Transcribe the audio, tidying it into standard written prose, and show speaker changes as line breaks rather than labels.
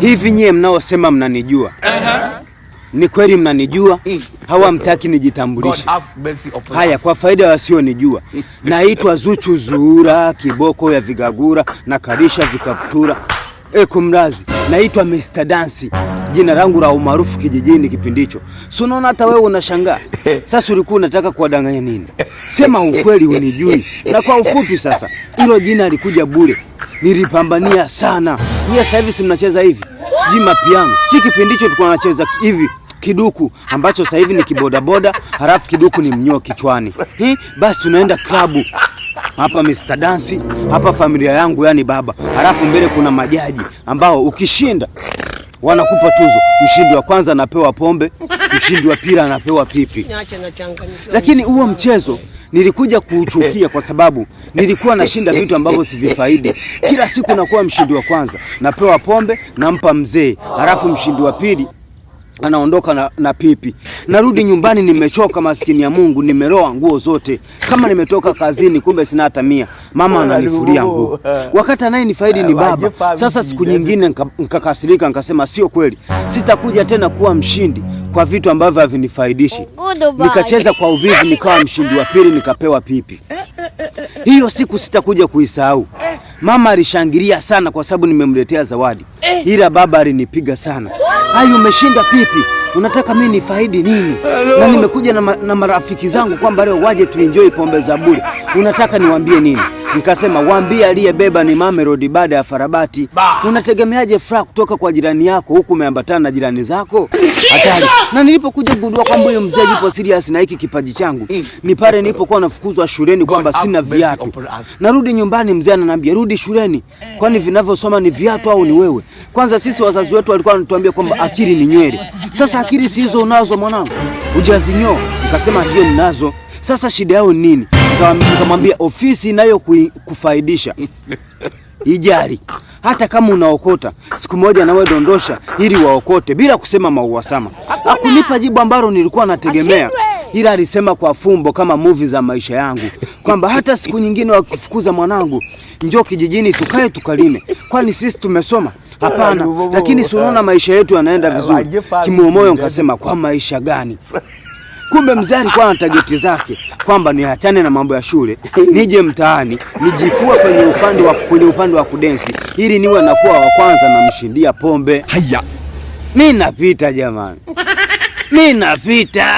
Hivi nyie mnaosema mnanijua, ni kweli mnanijua? Hawamtaki nijitambulishe. Haya, kwa faida wasionijua, naitwa Zuchu Zuhura, kiboko ya vigagura na karisha vikaptura. Kumrazi, naitwa Mr. Dance, jina langu la umaarufu kijijini kipindicho. Si unaona hata wewe unashangaa. Sasa ulikuwa unataka kuwadanganya nini? Sema ukweli unijui. Na kwa ufupi sasa, hilo jina likuja bure. Nilipambania sana. Nyie sasa hivi si mnacheza hivi? Sijui mapiano. Si kipindicho tulikuwa tunacheza hivi kiduku ambacho sasa hivi ni kibodaboda, halafu kiduku ni mnyoo kichwani. Basi tunaenda klabu. Hapa Mr. Dance, hapa familia yangu yani baba. Halafu mbele kuna majaji ambao ukishinda wanakupa tuzo. Mshindi wa kwanza anapewa pombe, mshindi wa pili anapewa pipi. Lakini huo mchezo nilikuja kuuchukia kwa sababu nilikuwa nashinda vitu ambavyo sivifaidi. Kila siku nakuwa mshindi wa kwanza, napewa pombe, nampa mzee. Halafu mshindi wa pili anaondoka na pipi. Narudi nyumbani nimechoka, maskini ya Mungu, nimeroa nguo zote. Kama nimetoka kazini kumbe sina hata 100. Mama ananifulia nguo. Wakati anayenifaidi ni baba. Sasa siku nyingine nikakasirika, nikasema sio kweli. Sitakuja tena kuwa mshindi kwa vitu ambavyo havinifaidishi. Nikacheza kwa uvivu, nikawa mshindi wa pili, nikapewa pipi. Hiyo siku sitakuja kuisahau. Mama alishangilia sana kwa sababu nimemletea zawadi. Ila baba alinipiga sana. Hayo umeshinda pipi, unataka mimi nifaidi nini? Na nimekuja na marafiki zangu kwamba leo waje tuenjoy pombe za bure. Unataka niwaambie nini? Nikasema waambie aliyebeba ni Mamelodi baada ya Farabati. Unategemeaje furaha kutoka kwa jirani yako huku umeambatana na jirani zako? Hatari. Na nilipokuja kugundua kwamba huyo mzee yupo serious na hiki kipaji changu, ni pale nilipokuwa nafukuzwa shuleni kwamba sina viatu. Narudi nyumbani, mzee ananiambia rudi shuleni. Kwani vinavyosoma ni viatu au ni wewe? Kwanza sisi wazazi wetu walikuwa wanatuambia kwamba akili ni nywele. Sasa akili si hizo unazo mwanangu? Hujazinyoa? Nikasema ndio ninazo. Sasa shida yao nini? Nikamwambia ofisi inayo kufaidisha ijali. Hata kama unaokota, siku moja nawe dondosha ili waokote bila kusema mauasama. Hakunipa jibu ambalo nilikuwa nategemea. Ila alisema kwa fumbo kama movie za maisha yangu kwamba hata siku nyingine wakifukuza mwanangu, njoo kijijini tukae tukalime. Kwani sisi tumesoma? Hapana, lakini si unaona maisha yetu yanaenda vizuri. Kimoyo nikasema kwa maisha gani? Kumbe mzee alikuwa na targeti zake kwamba niachane na mambo ya shule, nije mtaani, nijifue kwenye upande wa kudensi ili niwe nakuwa wa kwanza na mshindia pombe. Haya. Mimi napita jamani. Mimi napita.